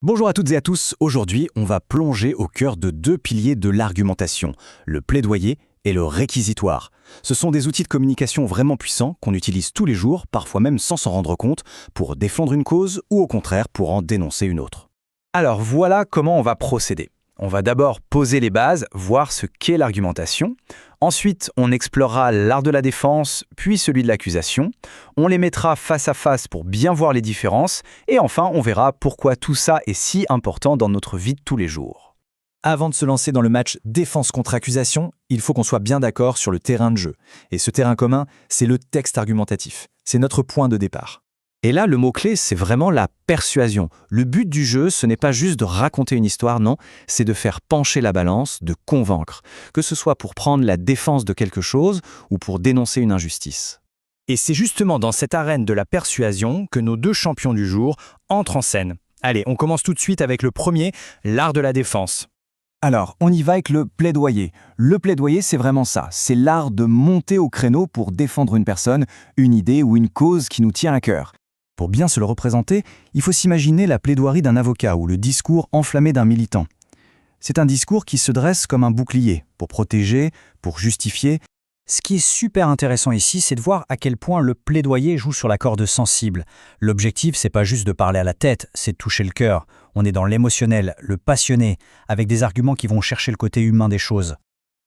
Bonjour à toutes et à tous, aujourd'hui on va plonger au cœur de deux piliers de l'argumentation, le plaidoyer et le réquisitoire. Ce sont des outils de communication vraiment puissants qu'on utilise tous les jours, parfois même sans s'en rendre compte, pour défendre une cause ou au contraire pour en dénoncer une autre. Alors voilà comment on va procéder. On va d'abord poser les bases, voir ce qu'est l'argumentation. Ensuite, on explorera l'art de la défense, puis celui de l'accusation. On les mettra face à face pour bien voir les différences. Et enfin, on verra pourquoi tout ça est si important dans notre vie de tous les jours. Avant de se lancer dans le match défense contre accusation, il faut qu'on soit bien d'accord sur le terrain de jeu. Et ce terrain commun, c'est le texte argumentatif. C'est notre point de départ. Et là, le mot-clé, c'est vraiment la persuasion. Le but du jeu, ce n'est pas juste de raconter une histoire, non, c'est de faire pencher la balance, de convaincre, que ce soit pour prendre la défense de quelque chose ou pour dénoncer une injustice. Et c'est justement dans cette arène de la persuasion que nos deux champions du jour entrent en scène. Allez, on commence tout de suite avec le premier, l'art de la défense. Alors, on y va avec le plaidoyer. Le plaidoyer, c'est vraiment ça. C'est l'art de monter au créneau pour défendre une personne, une idée ou une cause qui nous tient à cœur. Pour bien se le représenter, il faut s'imaginer la plaidoirie d'un avocat ou le discours enflammé d'un militant. C'est un discours qui se dresse comme un bouclier, pour protéger, pour justifier. Ce qui est super intéressant ici, c'est de voir à quel point le plaidoyer joue sur la corde sensible. L'objectif, c'est pas juste de parler à la tête, c'est de toucher le cœur. On est dans l'émotionnel, le passionné, avec des arguments qui vont chercher le côté humain des choses.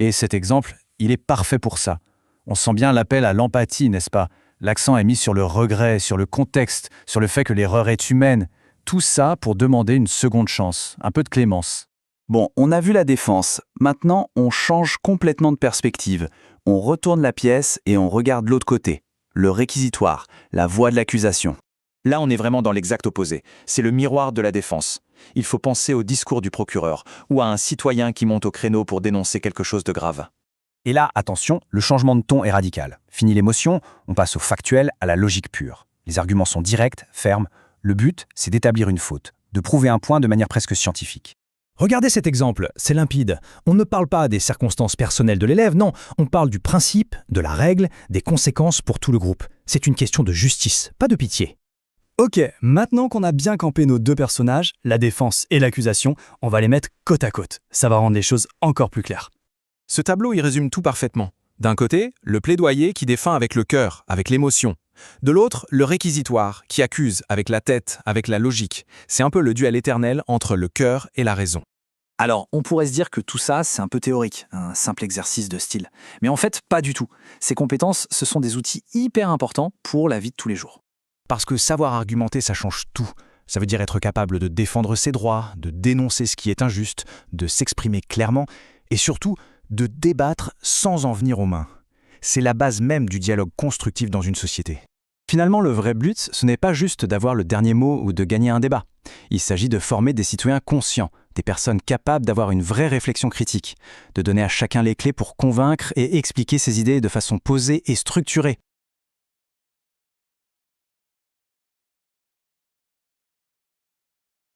Et cet exemple, il est parfait pour ça. On sent bien l'appel à l'empathie, n'est-ce pas ? L'accent est mis sur le regret, sur le contexte, sur le fait que l'erreur est humaine. Tout ça pour demander une seconde chance, un peu de clémence. Bon, on a vu la défense. Maintenant, on change complètement de perspective. On retourne la pièce et on regarde l'autre côté. Le réquisitoire, la voix de l'accusation. Là, on est vraiment dans l'exact opposé. C'est le miroir de la défense. Il faut penser au discours du procureur ou à un citoyen qui monte au créneau pour dénoncer quelque chose de grave. Et là, attention, le changement de ton est radical. Fini l'émotion, on passe au factuel, à la logique pure. Les arguments sont directs, fermes. Le but, c'est d'établir une faute, de prouver un point de manière presque scientifique. Regardez cet exemple, c'est limpide. On ne parle pas des circonstances personnelles de l'élève, non, on parle du principe, de la règle, des conséquences pour tout le groupe. C'est une question de justice, pas de pitié. Ok, maintenant qu'on a bien campé nos deux personnages, la défense et l'accusation, on va les mettre côte à côte. Ça va rendre les choses encore plus claires. Ce tableau y résume tout parfaitement. D'un côté, le plaidoyer qui défend avec le cœur, avec l'émotion. De l'autre, le réquisitoire qui accuse avec la tête, avec la logique. C'est un peu le duel éternel entre le cœur et la raison. Alors, on pourrait se dire que tout ça, c'est un peu théorique, un simple exercice de style. Mais en fait, pas du tout. Ces compétences, ce sont des outils hyper importants pour la vie de tous les jours. Parce que savoir argumenter, ça change tout. Ça veut dire être capable de défendre ses droits, de dénoncer ce qui est injuste, de s'exprimer clairement et surtout de débattre sans en venir aux mains. C'est la base même du dialogue constructif dans une société. Finalement, le vrai but, ce n'est pas juste d'avoir le dernier mot ou de gagner un débat. Il s'agit de former des citoyens conscients, des personnes capables d'avoir une vraie réflexion critique, de donner à chacun les clés pour convaincre et expliquer ses idées de façon posée et structurée.